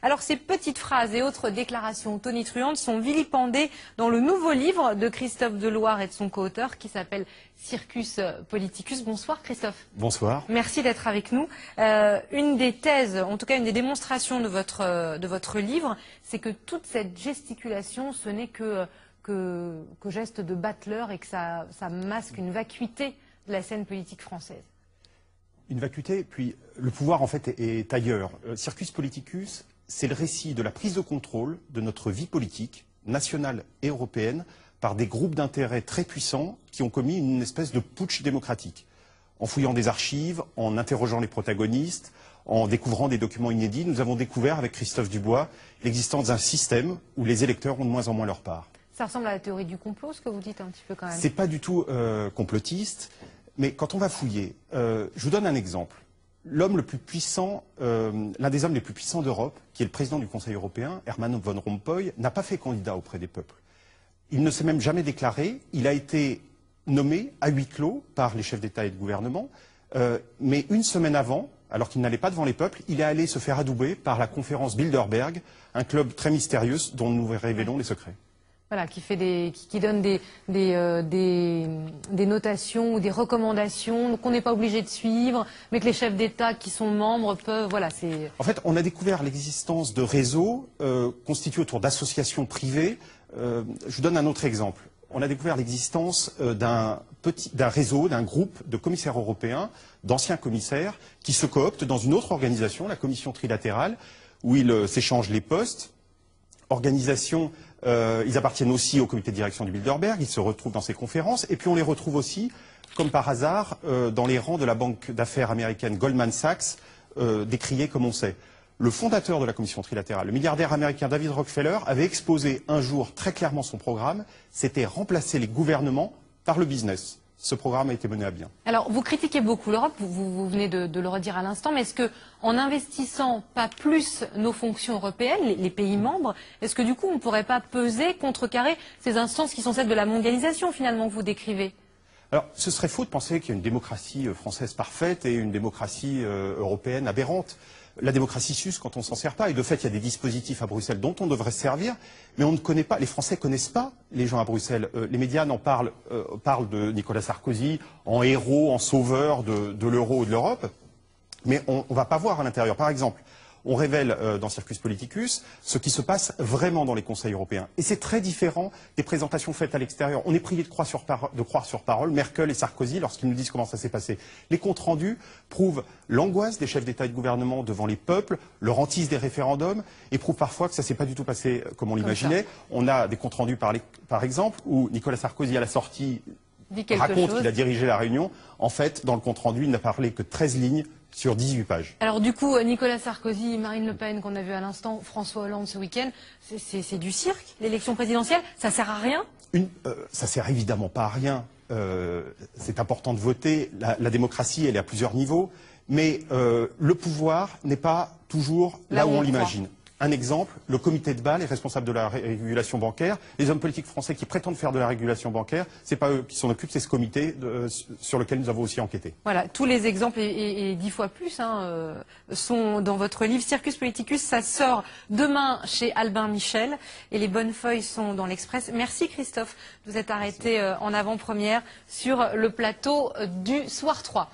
Alors ces petites phrases et autres déclarations tonitruantes sont vilipendées dans le nouveau livre de Christophe Deloire et de son co-auteur qui s'appelle Circus Politicus. Bonsoir Christophe. Bonsoir. Merci d'être avec nous. Une des thèses, en tout cas une des démonstrations de votre livre, c'est que toute cette gesticulation, ce n'est que geste de battleur et que ça masque une vacuité de la scène politique française. Une vacuité, puis le pouvoir en fait est ailleurs. Circus Politicus, c'est le récit de la prise de contrôle de notre vie politique, nationale et européenne, par des groupes d'intérêts très puissants qui ont commis une espèce de putsch démocratique. En fouillant des archives, en interrogeant les protagonistes, en découvrant des documents inédits, nous avons découvert avec Christophe Dubois l'existence d'un système où les électeurs ont de moins en moins leur part. Ça ressemble à la théorie du complot, ce que vous dites un petit peu quand même. C'est pas du tout complotiste, mais quand on va fouiller, je vous donne un exemple. L'homme le plus puissant, l'un des hommes les plus puissants d'Europe, qui est le président du Conseil européen, Herman Van Rompuy, n'a pas fait candidat auprès des peuples. Il ne s'est même jamais déclaré. Il a été nommé à huis clos par les chefs d'État et de gouvernement, mais une semaine avant, alors qu'il n'allait pas devant les peuples, il est allé se faire adouber par la conférence Bilderberg, un club très mystérieux dont nous révélons les secrets. Voilà, qui donne des notations ou des recommandations qu'on n'est pas obligé de suivre, mais que les chefs d'État qui sont membres peuvent. Voilà, c'est. En fait, on a découvert l'existence de réseaux constitués autour d'associations privées. Je vous donne un autre exemple. On a découvert l'existence d'un réseau, d'un groupe de commissaires européens, d'anciens commissaires, qui se cooptent dans une autre organisation, la Commission trilatérale, où ils s'échangent les postes. Organisation, ils appartiennent aussi au comité de direction du Bilderberg, ils se retrouvent dans ces conférences, et puis on les retrouve aussi, comme par hasard, dans les rangs de la banque d'affaires américaine Goldman Sachs, décriée comme on sait. Le fondateur de la commission trilatérale, le milliardaire américain David Rockefeller, avait exposé un jour très clairement son programme, c'était remplacer les gouvernements par le business. Ce programme a été mené à bien. Alors, vous critiquez beaucoup l'Europe, vous venez de le redire à l'instant, mais est-ce que, en n'investissant pas plus nos fonctions européennes, les pays membres, est-ce que du coup on ne pourrait pas peser, contrecarrer ces instances qui sont celles de la mondialisation finalement que vous décrivez? Alors, ce serait faux de penser qu'il y a une démocratie française parfaite et une démocratie européenne aberrante. La démocratie s'use quand on ne s'en sert pas. Et de fait, il y a des dispositifs à Bruxelles dont on devrait se servir, mais on ne connaît pas. Les Français ne connaissent pas les gens à Bruxelles. Les médias parlent de Nicolas Sarkozy en héros, en sauveur de l'euro ou de l'Europe, mais on ne va pas voir à l'intérieur. Par exemple, on révèle dans Circus Politicus ce qui se passe vraiment dans les conseils européens. Et c'est très différent des présentations faites à l'extérieur. On est prié de croire sur parole Merkel et Sarkozy lorsqu'ils nous disent comment ça s'est passé. Les comptes rendus prouvent l'angoisse des chefs d'État et de gouvernement devant les peuples, leur hantise des référendums, et prouvent parfois que ça ne s'est pas du tout passé comme on l'imaginait. On a des comptes rendus par exemple où Nicolas Sarkozy à la sortie raconte qu'il a dirigé la réunion. En fait, dans le compte rendu, il n'a parlé que 13 lignes sur 18 pages. Alors du coup, Nicolas Sarkozy, Marine Le Pen qu'on a vu à l'instant, François Hollande ce week-end, c'est du cirque, l'élection présidentielle, ça sert à rien? Ça sert évidemment pas à rien. C'est important de voter. La démocratie, elle est à plusieurs niveaux. Mais le pouvoir n'est pas toujours là où on l'imagine. Un exemple, le comité de Bâle est responsable de la régulation bancaire. Les hommes politiques français qui prétendent faire de la régulation bancaire, c'est pas eux qui s'en occupent, c'est ce comité sur lequel nous avons aussi enquêté. Voilà, tous les exemples et 10 fois plus sont dans votre livre Circus Politicus. Ça sort demain chez Albin Michel et les bonnes feuilles sont dans l'Express. Merci Christophe, vous êtes arrêté en avant-première sur le plateau du Soir 3.